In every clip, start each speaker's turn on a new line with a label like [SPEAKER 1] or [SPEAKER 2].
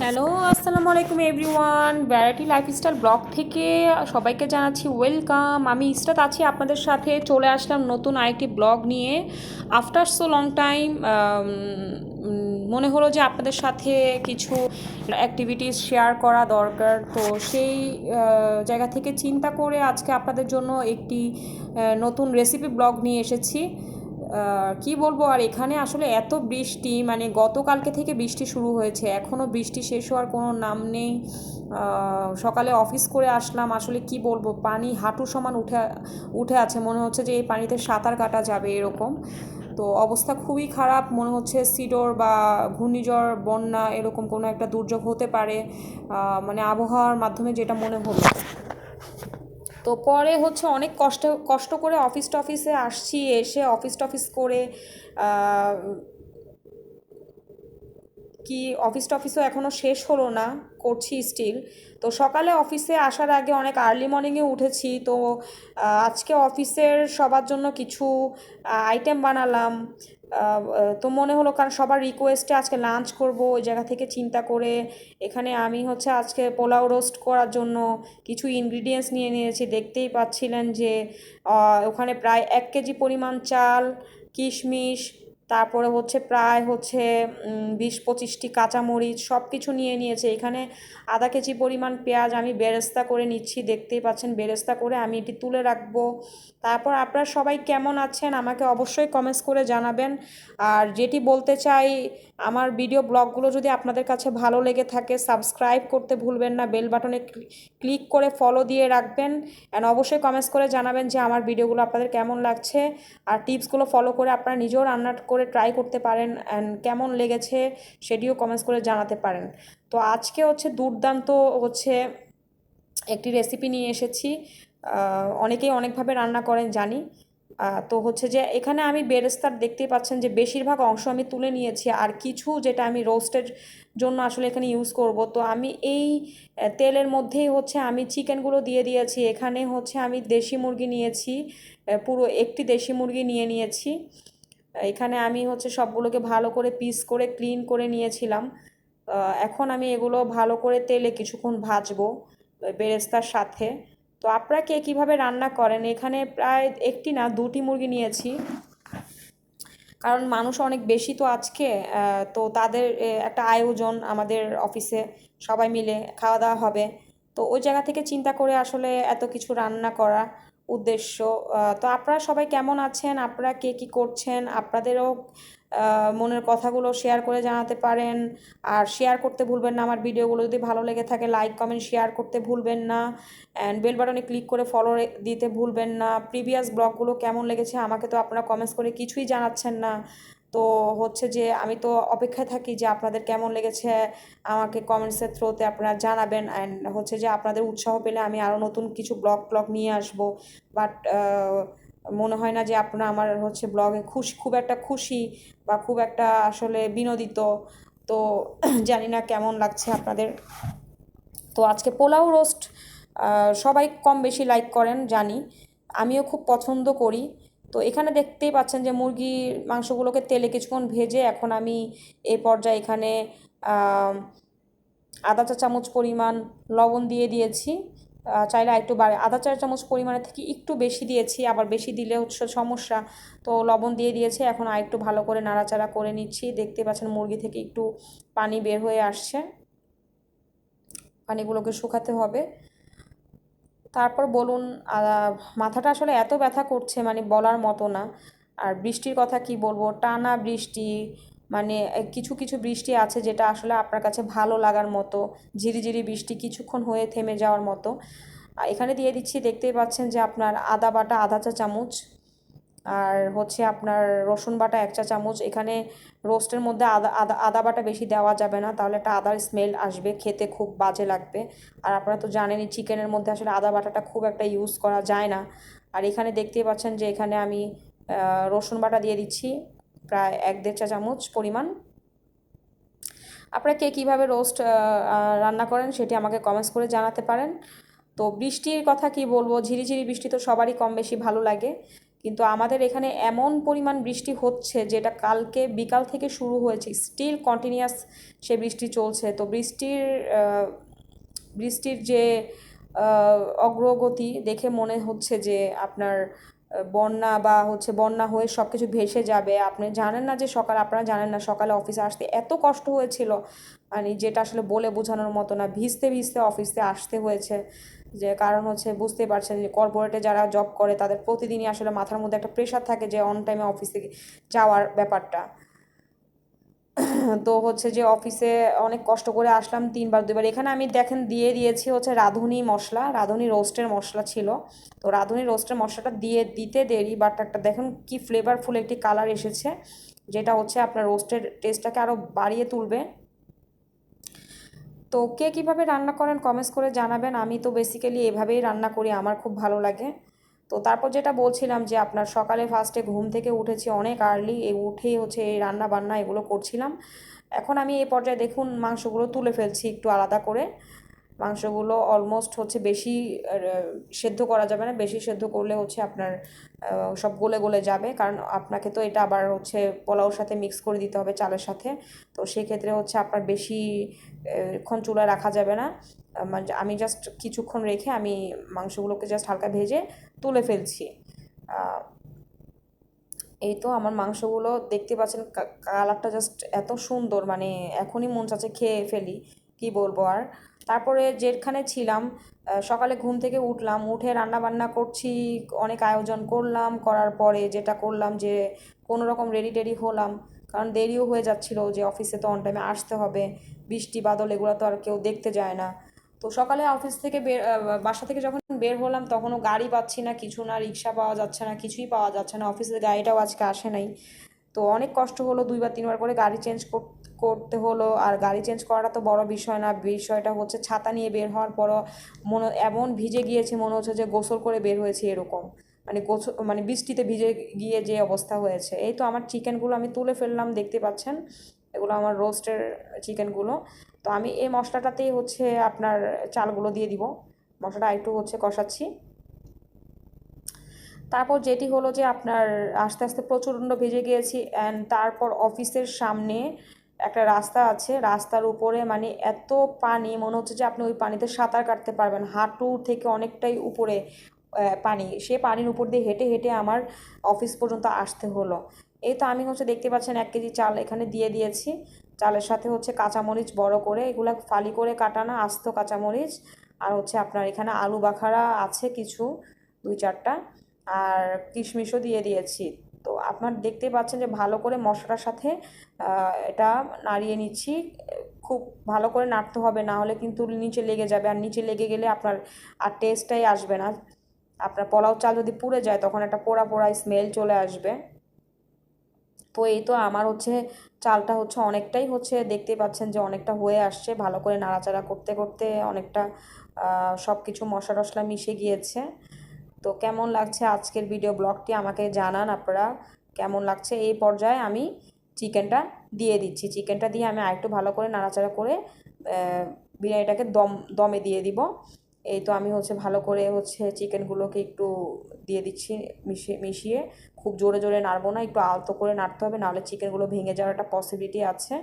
[SPEAKER 1] Hello, আসসালামু আলাইকুম everyone. Variety lifestyle blog থেকে সবাইকে জানাচ্ছি ওয়েলকাম। আমি ইসরাত আছি আপনাদের সাথে। চলে আসলাম নতুন আরেকটি ব্লগ নিয়ে। আফটার সো লং টাইম মনে হলো যে আপনাদের সাথে কিছু অ্যাক্টিভিটিস শেয়ার করা দরকার। তো সেই জায়গা থেকে চিন্তা করে আজকে আপনাদের জন্য একটি নতুন রেসিপি ব্লগ নিয়ে এসেছি। কি বলবো আর, এখানে আসলে এত বৃষ্টি, মানে গতকালকে থেকে বৃষ্টি শুরু হয়েছে, এখনও বৃষ্টি শেষ হওয়ার কোনো নাম নেই। সকালে অফিস করে আসলাম, আসলে কি বলবো, পানি হাঁটু সমান উঠে উঠে আছে, মনে হচ্ছে যে এই পানিতে সাঁতার কাটা যাবে এরকম। তো অবস্থা খুবই খারাপ, মনে হচ্ছে সিডর বা ঘূর্ণিঝড়, বন্যা এরকম কোনো একটা দুর্যোগ হতে পারে, মানে আবহাওয়ার মাধ্যমে যেটা মনে হলো। তো পরে হচ্ছে অনেক কষ্ট কষ্ট করে অফিসে আসছি, এসে অফিস করে আহ, কি অফিসও এখনও শেষ হলো না, করছি স্টিল। তো সকালে অফিসে আসার আগে অনেক আর্লি মর্নিংয়ে উঠেছি। তো আজকে অফিসের সবার জন্য কিছু আইটেম বানালাম। তো মনে হলো, কারণ সবার রিকোয়েস্টে আজকে লাঞ্চ করব, ওই জায়গা থেকে চিন্তা করে এখানে আমি হচ্ছে আজকে পোলাও রোস্ট করার জন্য কিছু ইনগ্রিডিয়েন্টস নিয়ে নিয়েছি। দেখতেই পাচ্ছিলেন যে ওখানে প্রায় 1 কেজি পরিমাণ চাল, কিশমিশ, তারপরে হচ্ছে প্রায় হচ্ছে 20-25টি কাঁচামরিচ, সব কিছু নিয়ে নিয়েছে। এখানে ½ কেজি পরিমাণ পেঁয়াজ আমি বেরেস্তা করে নিচ্ছি, দেখতেই পাচ্ছেন। বেরেস্তা করে আমি এটি তুলে রাখবো। তারপর আপনারা সবাই কেমন আছেন আমাকে অবশ্যই কমেন্টস করে জানাবেন। আর যেটি বলতে চাই, আমার ভিডিও ব্লগগুলো যদি আপনাদের কাছে ভালো লেগে থাকে, সাবস্ক্রাইব করতে ভুলবেন না, বেল বাটনে ক্লিক করে ফলো দিয়ে রাখবেন। অ্যান্ড অবশ্যই কমেন্টস করে জানাবেন যে আমার ভিডিওগুলো আপনাদের কেমন লাগছে। আর টিপসগুলো ফলো করে আপনারা নিজেও রান্না করে ট্রাই করতে পারেন, অ্যান্ড কেমন লেগেছে সেটিও কমেন্টস করে জানাতে পারেন। তো আজকে হচ্ছে দুর্দান্ত হচ্ছে একটি রেসিপি নিয়ে এসেছি। অনেকেই অনেকভাবে রান্না করেন জানি। তো হচ্ছে যে এখানে আমি বেরেস্তার, দেখতেই পাচ্ছেন যে বেশিরভাগ অংশ আমি তুলে নিয়েছি, আর কিছু যেটা আমি রোস্টের জন্য আসলে এখানে ইউজ করব। তো আমি এই তেলের মধ্যেই হচ্ছে আমি চিকেনগুলো দিয়ে দিয়েছি। এখানে হচ্ছে আমি দেশি মুরগি নিয়েছি, পুরো একটি দেশি মুরগি নিয়ে নিয়েছি। এখানে আমি হচ্ছে সবগুলোকে ভালো করে পিস করে ক্লিন করে নিয়েছিলাম। এখন আমি এগুলো ভালো করে তেলে কিছুক্ষণ ভাজবো বেরেস্তার সাথে। তো আপনারা কে কীভাবে রান্না করেন? এখানে প্রায় একটি না, দুটি মুরগি নিয়েছি, কারণ মানুষ অনেক বেশি তো আজকে। তো তাদের একটা আয়োজন আমাদের অফিসে, সবাই মিলে খাওয়া দাওয়া হবে। তো ওই জায়গা থেকে চিন্তা করে আসলে এত কিছু রান্না করা উদ্দেশ্য। তো আপনারা সবাই কেমন আছেন, আপনারা কে কী করছেন, আপনাদেরও মনের কথাগুলো শেয়ার করে জানাতে পারেন। আর শেয়ার করতে ভুলবেন না আমার ভিডিওগুলো, যদি ভালো লেগে থাকে লাইক কমেন্ট শেয়ার করতে ভুলবেন না। অ্যান্ড বেল বাটনে ক্লিক করে ফলো দিতে ভুলবেন না। প্রিভিয়াস ব্লগগুলো কেমন লেগেছে আমাকে তো আপনারা কমেন্টস করে কিছুই জানাচ্ছেন না। তো হচ্ছে যে আমি তো অপেক্ষায় থাকি যে আপনাদের কেমন লেগেছে আমাকে কমেন্টসের থ্রুতে আপনারা জানাবেন। অ্যান্ড হচ্ছে যে আপনাদের উৎসাহ পেলে আমি আরও নতুন কিছু ব্লগ নিয়ে আসবো। বাট মনে হয় না যে আপনারা আমার হচ্ছে ব্লগে খুব একটা খুশি বা খুব একটা আসলে বিনোদিত। তো জানি না কেমন লাগছে আপনাদের। তো আজকে পোলাও রোস্ট সবাই কম বেশি লাইক করেন জানি, আমিও খুব পছন্দ করি। তো এখানে দেখতেই পাচ্ছেন যে মুরগির মাংসগুলোকে তেলে কিছুক্ষণ ভেজে এখন আমি এই পর্যায়ে এখানে ½ চা চামচ পরিমাণ লবণ দিয়ে দিয়েছি। চাইলে একটু বাড়ে, ½ চা চামচ পরিমাণের থেকে একটু বেশি দিয়েছি, আবার বেশি দিলে হচ্ছে সমস্যা। তো লবণ দিয়ে দিয়েছি, এখন আর একটু ভালো করে নাড়াচাড়া করে নিচ্ছি। দেখতে পাচ্ছেন মুরগি থেকে একটু পানি বের হয়ে আসছে, পানিগুলোকে শুকাতে হবে। তারপর বলুন, মাথাটা আসলে এত ব্যথা করছে মানে বলার মতো না। আর বৃষ্টির কথা কি বলবো, টানা বৃষ্টি, মানে কিছু কিছু বৃষ্টি আছে যেটা আসলে আপনার কাছে ভালো লাগার মতো, ঝিরিঝিরি বৃষ্টি কিছুক্ষণ হয়ে থেমে যাওয়ার মতো। আর এখানে দিয়ে দিচ্ছি, দেখতেই পাচ্ছেন যে আপনার আদা বাটা ½ চা চামচ, আর হচ্ছে আপনার রসুন বাটা 1 চা চামচ। এখানে রোস্টের মধ্যে আদা আদা আদা বাটা বেশি দেওয়া যাবে না, তাহলে একটা আদার স্মেল আসবে, খেতে খুব বাজে লাগবে। আর আপনারা তো জানেনই চিকেনের মধ্যে আসলে আদা বাটাটা খুব একটা ইউজ করা যায় না। আর এখানে দেখতেই পাচ্ছেন যে এখানে আমি রসুন বাটা দিয়ে দিচ্ছি প্রায় 1-1.5 চা চামচ পরিমাণ। আপনারা কে কীভাবে রোস্ট রান্না করেন সেটি আমাকে কমেন্টস করে জানাতে পারেন। তো বৃষ্টির কথা কি বলবো, ঝিরিঝিরি বৃষ্টি তো সবারই কম বেশি ভালো লাগে। কিন্তু আমাদের এখানে এমন পরিমাণ বৃষ্টি হচ্ছে, যেটা কালকে বিকাল থেকে শুরু হয়েছে, স্টিল কন্টিনিউয়াস সে বৃষ্টি চলছে। তো বৃষ্টির যে অগ্রগতি দেখে মনে হচ্ছে যে আপনার বন্যা বা হচ্ছে বন্যা হয়ে সব কিছু ভেসে যাবে। আপনি জানেন না যে আপনারা জানেন না সকালে অফিসে আসতে এত কষ্ট হয়েছিল, মানে যেটা আসলে বলে বোঝানোর মতো না। ভিজতে ভিজতে অফিসে আসতে হয়েছে, যে কারণ হচ্ছে বুঝতে পারছেন যে কর্পোরেটে যারা জব করে তাদের প্রতিদিনই আসলে মাথার মধ্যে একটা প্রেশার থাকে যে অন টাইমে অফিসে যাওয়ার ব্যাপারটা। তো হচ্ছে যে অফিসে অনেক কষ্ট করে আসলাম 3 বার 2 বার। এখানে আমি দেখেন দিয়ে দিয়েছি হচ্ছে রাঁধুনি মশলা, রাঁধুনি রোস্টের মশলা ছিল। তো রাঁধুনি রোস্টের মশলাটা দিয়ে দিতে দেরি, বাট একটা দেখুন কি ফ্লেভারফুল একটি কালার এসেছে, যেটা হচ্ছে আপনার রোস্টের টেস্টটাকে আরও বাড়িয়ে তুলবে। তো কে কীভাবে রান্না করেন কমেন্টস করে জানাবেন। আমি তো বেসিক্যালি এভাবেই রান্না করি, আমার খুব ভালো লাগে। তো তারপর যেটা বলছিলাম যে আপনার সকালে ফার্স্টে ঘুম থেকে উঠেছি অনেক আর্লি, উঠেই হচ্ছে এই রান্না বান্না এগুলো করছিলাম। এখন আমি এই পর্যায়ে দেখুন মাংসগুলো তুলে ফেলছি একটু আলাদা করে। মাংসগুলো অলমোস্ট হচ্ছে বেশি সেদ্ধ করা যাবে না, বেশি সেদ্ধ করলে হচ্ছে আপনার সব গলে গলে যাবে, কারণ আপনাকে তো এটা আবার হচ্ছে পোলাওর সাথে মিক্স করে দিতে হবে চালের সাথে। তো সেক্ষেত্রে হচ্ছে আপনার বেশি ক্ষণ চুলায় রাখা যাবে না। আমি জাস্ট কিছুক্ষণ রেখে আমি মাংসগুলোকে জাস্ট হালকা ভেজে তুলে ফেলছি। এই তো আমার মাংসগুলো দেখতে পাচ্ছেন, কালারটা জাস্ট এত সুন্দর, মানে এখনই মন চাচ্ছে খেয়ে ফেলি, কি বলবো আর। তারপরে যেখানে ছিলাম, সকালে ঘুম থেকে উঠলাম, উঠে রান্না বান্না করছি, অনেক আয়োজন করলাম, করার পরে যেটা করলাম যে কোনো রকম রেডি টেডি হলাম, কারণ দেরিও হয়ে যাচ্ছিলো যে অফিসে তো অন টাইমে আসতে হবে, বৃষ্টি বাদল এগুলো তো আর কেউ দেখতে যায় না। তো সকালে অফিস থেকে বাসা থেকে যখন বের হলাম তখনও গাড়ি পাচ্ছি না, কিছু না, রিক্সা পাওয়া যাচ্ছে না, কিছুই পাওয়া যাচ্ছে না, অফিসের গাড়িটাও আজকে আসে নাই। তো অনেক কষ্ট হলো, 2 বার 3 বার করে গাড়ি চেঞ্জ করতে হলো। আর গাড়ি চেঞ্জ করাটা তো বড় বিষয় না, বিষয়টা হচ্ছে ছাতা নিয়ে বের হওয়ার পরও এমন ভিজে গিয়েছে, মনে হচ্ছে যে গোসল করে বের হয়েছে এরকম, মানে গোসল মানে বৃষ্টিতে ভিজে গিয়ে যে অবস্থা হয়েছে। এই তো আমার চিকেনগুলো আমি তুলে ফেললাম, দেখতে পাচ্ছেন এগুলো আমার রোস্টের চিকেনগুলো। তো আমি এই মশলাটাতেই হচ্ছে আপনার চালগুলো দিয়ে দিব, মশলাটা একটু হচ্ছে কষাচ্ছি। তারপর যেটি হলো যে আপনার আস্তে আস্তে প্রচণ্ড ভেজে গিয়েছি, অ্যান্ড তারপর অফিসের সামনে একটা রাস্তা আছে, রাস্তার উপরে মানে এত পানি, মনে হচ্ছে যে আপনি ওই পানিতে সাঁতার কাটতে পারবেন, হাঁটু থেকে অনেকটাই উপরে পানি। সে পানির উপর দিয়ে হেঁটে হেঁটে আমার অফিস পর্যন্ত আসতে হলো। এই তো আমি হচ্ছে দেখতে পাচ্ছেন 1 কেজি চাল এখানে দিয়ে দিয়েছি, চালের সাথে হচ্ছে কাঁচামরিচ বড় করে, এগুলা ফালি করে কাটানো আস্ত কাঁচামরিচ, আর হচ্ছে আপনার এখানে আলু বাখারা আছে কিছু 2-4টা, আর কিশমিশও দিয়ে দিয়েছি। তো আপনার দেখতে পাচ্ছেন যে ভালো করে মশলার সাথে এটা নাড়িয়ে নিচ্ছি, খুব ভালো করে নাড়তে হবে, না হলে কিন্তু নিচে লেগে যাবে, আর নিচে লেগে গেলে আপনার আর টেস্টটাই আসবে না। আপনার পোলাও চাল যদি পুড়ে যায় তখন একটা পোড়া পোড়া স্মেল চলে আসবে। তো এই তো আমার হচ্ছে চালটা হচ্ছে অনেকটাই হচ্ছে দেখতে পাচ্ছেন যে অনেকটা হয়ে আসছে, ভালো করে নাড়াচাড়া করতে করতে অনেকটা সব কিছু মশলা টশলা মিশে গিয়েছে। তো কেমন লাগছে আজকের ভিডিও ব্লগটি আমাকে জানান আপনারা, কেমন লাগছে। এই পর্যায়ে আমি চিকেনটা দিয়ে দিচ্ছি, চিকেনটা দিয়ে আমি আরেকটু ভালো করে নাড়াচাড়া করে বিরিয়ানিটাকে দমে দিয়ে দিব। এই তো আমি হচ্ছে ভালো করে হচ্ছে চিকেনগুলোকে একটু দিয়ে দিচ্ছি, মিশিয়ে খুব জোরে জোরে নাড়বো না, একটু আলতো করে নাড়তে হবে, নাহলে চিকেনগুলো ভেঙে যাওয়ার একটা পসিবিলিটি আছে।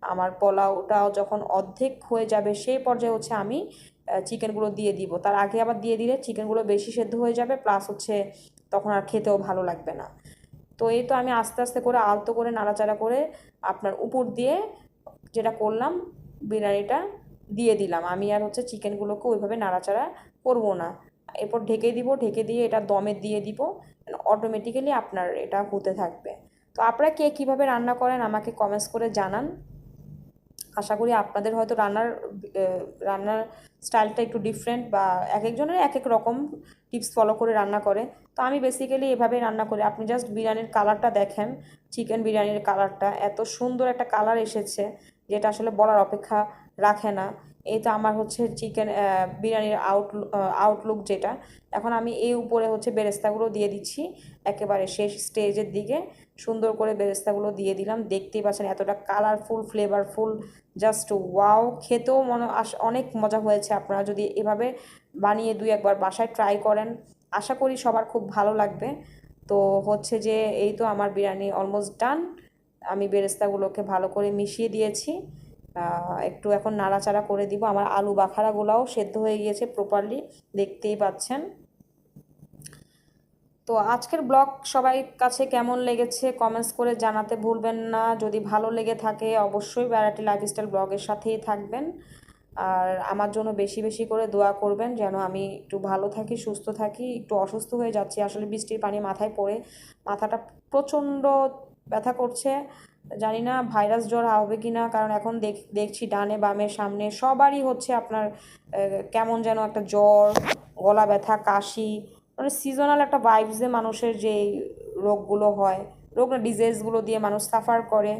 [SPEAKER 1] আমার পোলাওটাও যখন অর্ধেক হয়ে যাবে সেই পর্যায়ে হচ্ছে আমি চিকেনগুলো দিয়ে দিব, তার আগে আবার দিয়ে দিলে চিকেনগুলো বেশি সেদ্ধ হয়ে যাবে, প্লাস হচ্ছে তখন আর খেতেও ভালো লাগবে না। তো এই তো আমি আস্তে আস্তে করে আলতো করে নাড়াচাড়া করে আপনার উপর দিয়ে যেটা করলাম, বিরিয়ানিটা দিয়ে দিলাম। আমি আর হচ্ছে চিকেনগুলোকে ওইভাবে নাড়াচাড়া করবো না, এরপর ঢেকে দিব, ঢেকে দিয়ে এটা দমে দিয়ে দিব, অটোমেটিক্যালি আপনার এটা হতে থাকবে। তো আপনারা কে কীভাবে রান্না করেন আমাকে কমেন্টস করে জানান। আশা করি আপনাদের হয়তো রান্নার স্টাইলটা একটু ডিফারেন্ট, বা এক একজনের এক এক রকম টিপস ফলো করে রান্না করে। তো আমি বেসিক্যালি এভাবেই রান্না করি। আপনি জাস্ট বিরিয়ানির কালারটা দেখেন, চিকেন বিরিয়ানির কালারটা এত সুন্দর একটা কালার এসেছে, যেটা আসলে বলার অপেক্ষা রাখে না। এই তো আমার হচ্ছে চিকেন বিরিয়ানির আউটলুক যেটা। এখন আমি এই উপরে হচ্ছে বেরেস্তাগুলো দিয়ে দিচ্ছি একেবারে শেষ স্টেজের দিকে, সুন্দর করে বেরেস্তাগুলো দিয়ে দিলাম। দেখতেই পাচ্ছেন এতটা কালারফুল ফ্লেভারফুল, জাস্ট ওয়াও। খেতেও অনেক মজা হয়েছে। আপনারা যদি এভাবে বানিয়ে 2-1 বার বাসায় ট্রাই করেন, আশা করি সবার খুব ভালো লাগবে। তো হচ্ছে যে এই তো আমার বিরিয়ানি অলমোস্ট ডান। আমি বেরেস্তাগুলোকে ভালো করে মিশিয়ে দিয়েছি, একটু এখন নাড়াচাড়া করে দিব। আমার আলু বাখারাগুলোও সেদ্ধ হয়ে গিয়েছে প্রপারলি, দেখতেই পাচ্ছেন। তো আজকের ব্লগ সবাই কাছে কেমন লেগেছে কমেন্টস করে জানাতে ভুলবেন না। যদি ভালো লেগে থাকে অবশ্যই ভ্যারাইটি লাইফস্টাইল ব্লগের সাথেই থাকবেন, আর আমার জন্য বেশি বেশি করে দোয়া করবেন যেন আমি একটু ভালো থাকি, সুস্থ থাকি। একটু অসুস্থ হয়ে যাচ্ছি আসলে, বৃষ্টির পানি মাথায় পড়ে মাথাটা প্রচণ্ড ব্যথা করছে। জানি না ভাইরাস জ্বর হবে কি না, কারণ এখন দেখছি ডানে বামে সামনে সবারই হচ্ছে আপনার কেমন যেন একটা জ্বর, গলা ব্যথা, কাশি, মানে সিজনাল একটা ভাইবসে মানুষের যে রোগগুলো হয়, রোগ না ডিজিজগুলো দিয়ে মানুষ সাফার করে,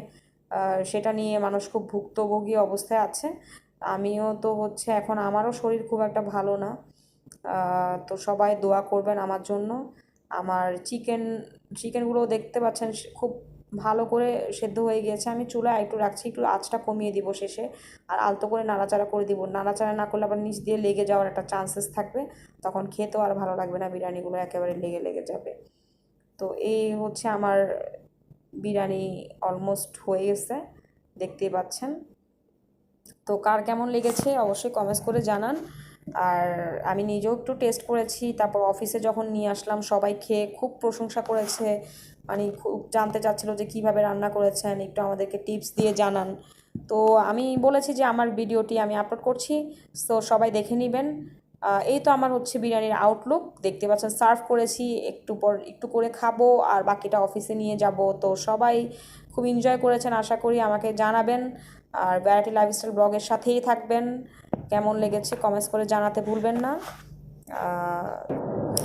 [SPEAKER 1] সেটা নিয়ে মানুষ খুব ভুক্তভোগী অবস্থায় আছে। আমিও তো হচ্ছে এখন আমারও শরীর খুব একটা ভালো না। তো সবাই দোয়া করবেন আমার জন্য। আমার চিকেনগুলো দেখতে পাচ্ছেন খুব ভালো করে সেদ্ধ হয়ে গিয়েছে। আমি চুলায় একটু রাখছি, একটু আঁচটা কমিয়ে দিব শেষে, আর আলতো করে নাড়াচাড়া করে দিব। নাড়াচাড়া না করলে আবার নিচ দিয়ে লেগে যাওয়ার একটা চান্সেস থাকবে, তখন খেতেও আর ভালো লাগবে না, বিরিয়ানিগুলো একেবারে লেগে লেগে যাবে। তো এই হচ্ছে আমার বিরিয়ানি অলমোস্ট হয়ে গেছে, দেখতেই পাচ্ছেন। তো কার কেমন লেগেছে অবশ্যই কমেন্টস করে জানান। আর আমি নিজেও একটু টেস্ট করেছি, তারপর অফিসে যখন নিয়ে আসলাম সবাই খেয়ে খুব প্রশংসা করেছে, মানে খুব জানতে চাচ্ছিলো যে কীভাবে রান্না করেছেন, একটু আমাদেরকে টিপস দিয়ে জানান। তো আমি বলেছি যে আমার ভিডিওটি আমি আপলোড করছি, তো সবাই দেখে নেবেন। এই তো আমার হচ্ছে বিরিয়ানির আউটলুক, দেখতে পাচ্ছেন সার্ভ করেছি, একটু পর একটু করে খাবো আর বাকিটা অফিসে নিয়ে যাব। তো সবাই খুব এনজয় করেছেন, আশা করি আমাকে জানাবেন। আর ভ্যারাইটি লাইফস্টাইল ব্লগের সাথেই থাকবেন, কেমন লেগেছে কমেন্টস করে জানাতে ভুলবেন না।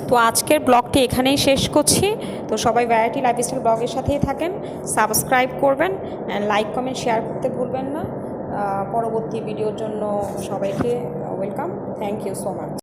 [SPEAKER 1] তো আজকের ব্লগটি এখানেই শেষ করছি। তো সবাই ভ্যারাইটি লাইফস্টাইল ব্লগের সাথেই থাকেন, সাবস্ক্রাইব করবেন, অ্যান্ড লাইক কমেন্ট শেয়ার করতে ভুলবেন না। পরবর্তী ভিডিওর জন্য সবাইকে welcome, thank you so much.